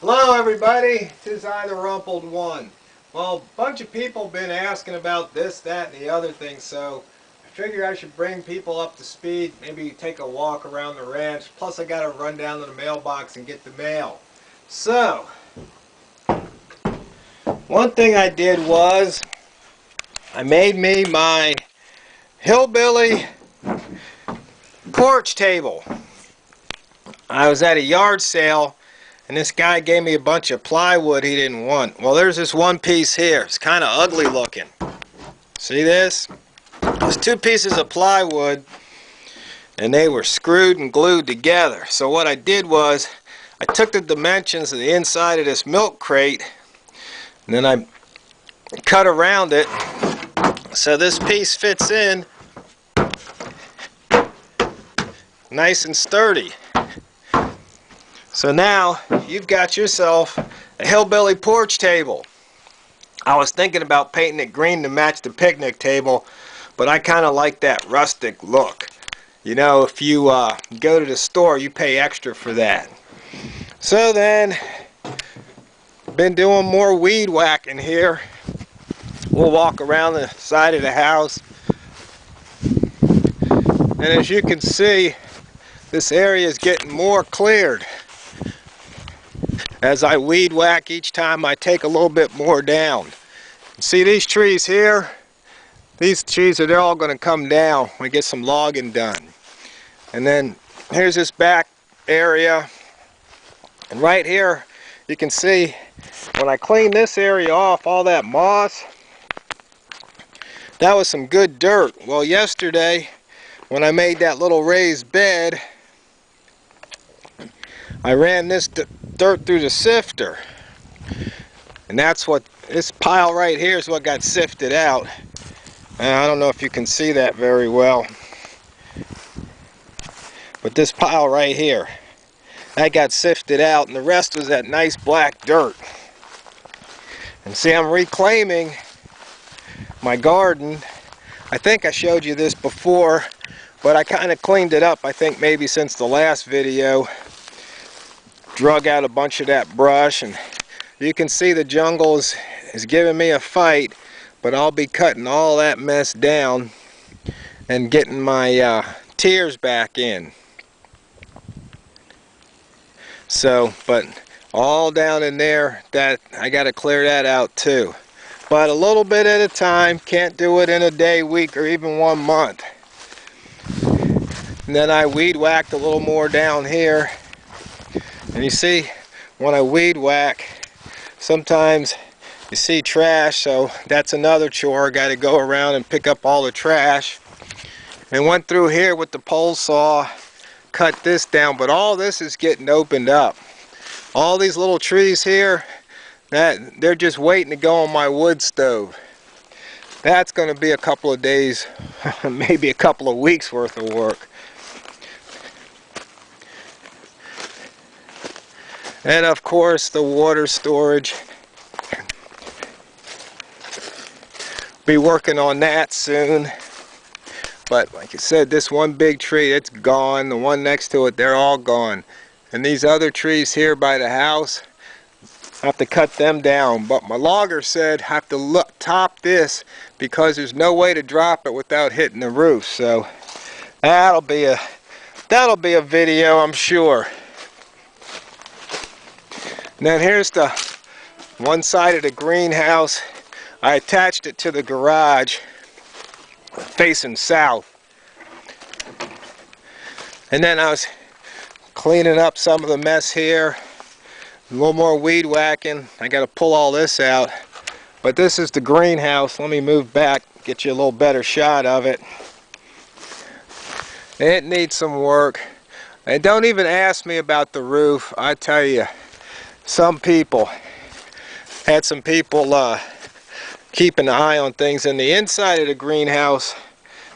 Hello everybody, this is TheRumpledOne. Well, a bunch of people have been asking about this, that, and the other thing, so I figure I should bring people up to speed, maybe take a walk around the ranch, plus I got to run down to the mailbox and get the mail. So, one thing I did was, I made me my hillbilly porch table. I was at a yard sale and this guy gave me a bunch of plywood he didn't want. Well, there's this one piece here. It's kind of ugly looking. See this? There's two pieces of plywood and they were screwed and glued together. So what I did was I took the dimensions of the inside of this milk crate and then I cut around it so this piece fits in nice and sturdy. So now you've got yourself a hillbilly porch table. I was thinking about painting it green to match the picnic table, but I kind of like that rustic look. You know, if you go to the store, you pay extra for that. So then, been doing more weed whacking here. We'll walk around the side of the house. And as you can see, this area is getting more cleared. As I weed whack each time I take a little bit more down. See these trees here? These trees they're all going to come down when we get some logging done. And then here's this back area. And right here you can see when I cleaned this area off, all that moss, that was some good dirt. Well, yesterday when I made that little raised bed, I ran this dirt through the sifter, and that's what this pile right here is what got sifted out. And I don't know if you can see that very well, but this pile right here, that got sifted out, and the rest was that nice black dirt. And see, I'm reclaiming my garden. I think I showed you this before, but I kind of cleaned it up, I think maybe since the last video. Drug out a bunch of that brush, and you can see the jungle is giving me a fight, but I'll be cutting all that mess down and getting my tiers back in. So, but all down in there, that I got to clear that out too. But a little bit at a time, can't do it in a day, week, or even 1 month. And then I weed whacked a little more down here. And you see, when I weed whack, sometimes you see trash, so that's another chore. Got to go around and pick up all the trash. And went through here with the pole saw, cut this down, but all this is getting opened up. All these little trees here, they're just waiting to go on my wood stove. That's going to be a couple of days, maybe a couple of weeks worth of work. And of course the water storage. Be working on that soon. But like I said, this one big tree, it's gone. The one next to it, they're all gone. And these other trees here by the house, I have to cut them down. But my logger said I have to top this because there's no way to drop it without hitting the roof. So that'll be a video, I'm sure. And then here's the one side of the greenhouse. I attached it to the garage facing south. And then I was cleaning up some of the mess here. A little more weed whacking. I got to pull all this out. But this is the greenhouse. Let me move back, get you a little better shot of it. It needs some work. And don't even ask me about the roof. I tell you, some people had some people keeping an eye on things. In the inside of the greenhouse,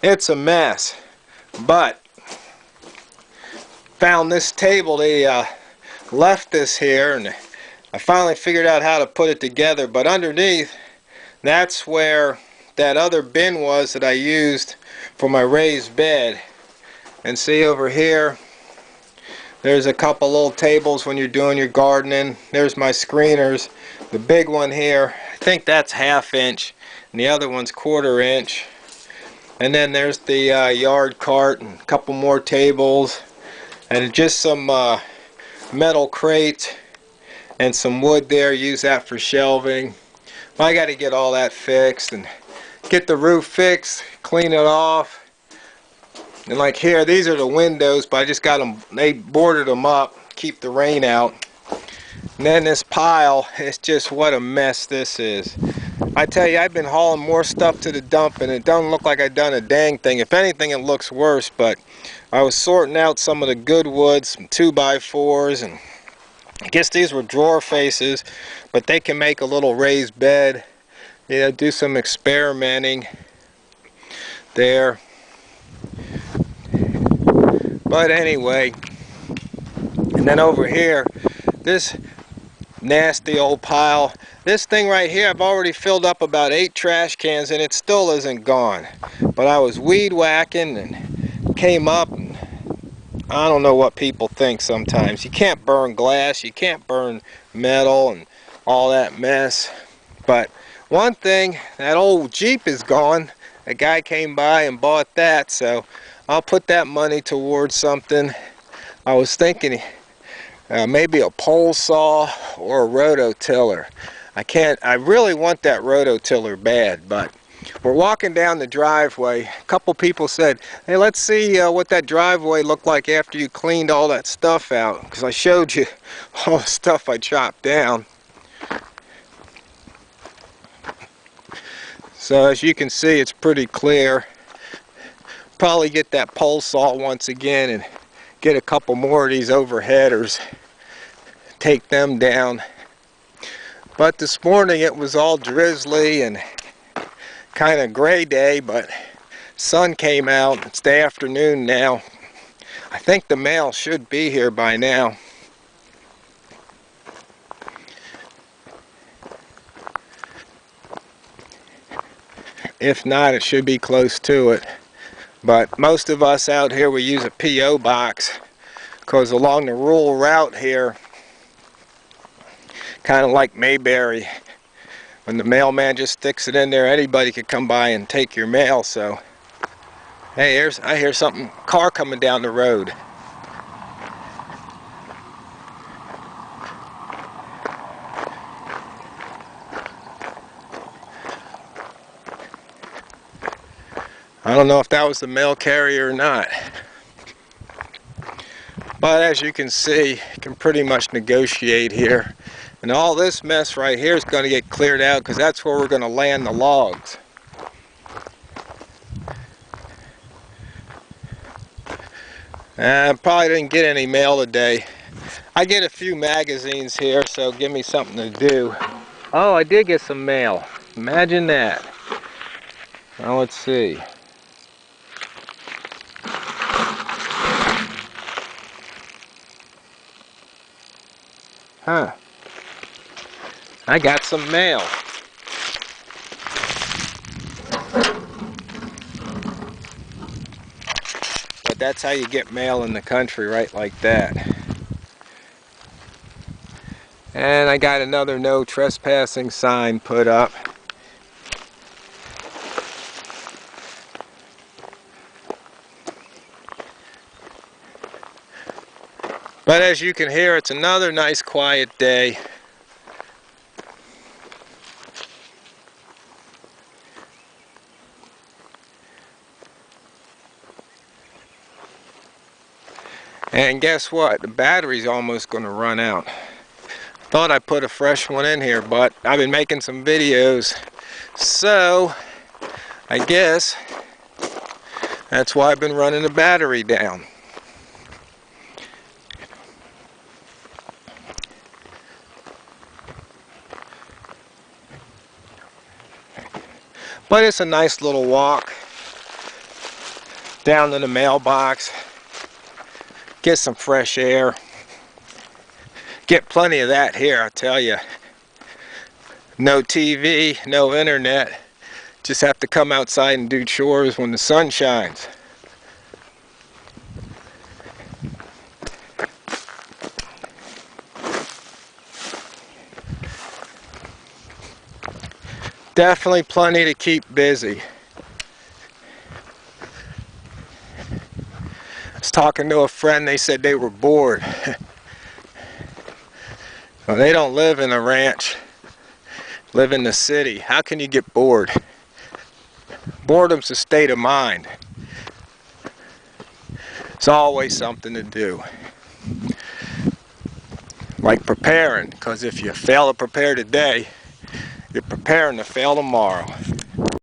it's a mess. But found this table. They left this here, and I finally figured out how to put it together. But underneath, that's where that other bin was that I used for my raised bed. And see over here, There's a couple little tables when you're doing your gardening. There's my screeners. The big one here, I think that's 1/2 inch, and the other one's 1/4 inch. And then there's the yard cart and a couple more tables, and just some metal crates and some wood there. Use that for shelving. I got to get all that fixed and get the roof fixed, clean it off. And like here, these are the windows, but I just got them, they boarded them up, keep the rain out. And then this pile, it's just what a mess this is. I tell you, I've been hauling more stuff to the dump and it doesn't look like I've done a dang thing. If anything, it looks worse, but I was sorting out some of the good wood, some 2x4s, and I guess these were drawer faces, but they can make a little raised bed. You know, do some experimenting there. But anyway, and then over here, this nasty old pile. This thing right here, I've already filled up about 8 trash cans and it still isn't gone. But I was weed whacking and came up, and I don't know what people think sometimes. You can't burn glass, you can't burn metal and all that mess. But one thing, that old Jeep is gone. A guy came by and bought that, so I'll put that money towards something. I was thinking maybe a pole saw or a rototiller. I really want that rototiller bad, but we're walking down the driveway. A couple people said, hey, let's see what that driveway looked like after you cleaned all that stuff out, because I showed you all the stuff I chopped down. So as you can see, it's pretty clear. Probably get that pole saw once again and get a couple more of these overheaders, take them down. But this morning it was all drizzly and kind of gray day, but sun came out. It's the afternoon now. I think the mail should be here by now. If not, it should be close to it. But most of us out here, we use a P.O. box, because along the rural route here, kind of like Mayberry, when the mailman just sticks it in there, anybody could come by and take your mail. So, hey, I hear something, car coming down the road. I don't know if that was the mail carrier or not. But as you can see, you can pretty much negotiate here. And all this mess right here is going to get cleared out, because that's where we're going to land the logs. I probably didn't get any mail today. I get a few magazines here, so give me something to do. Oh, I did get some mail. Imagine that. Now let's see. Huh. I got some mail. But that's how you get mail in the country, right like that. And I got another no trespassing sign put up. But as you can hear, it's another nice quiet day. And guess what? The battery's almost going to run out. Thought I put a fresh one in here, but I've been making some videos. So, I guess that's why I've been running the battery down. But it's a nice little walk down to the mailbox, get some fresh air, get plenty of that here, I tell you. No TV, no internet, just have to come outside and do chores when the sun shines. definitely plenty to keep busy. I was talking to a friend, they said they were bored. Well, they don't live in a ranch, live in the city. How can you get bored? Boredom's a state of mind. It's always something to do. Like preparing, because if you fail to prepare today, you're preparing to fail tomorrow.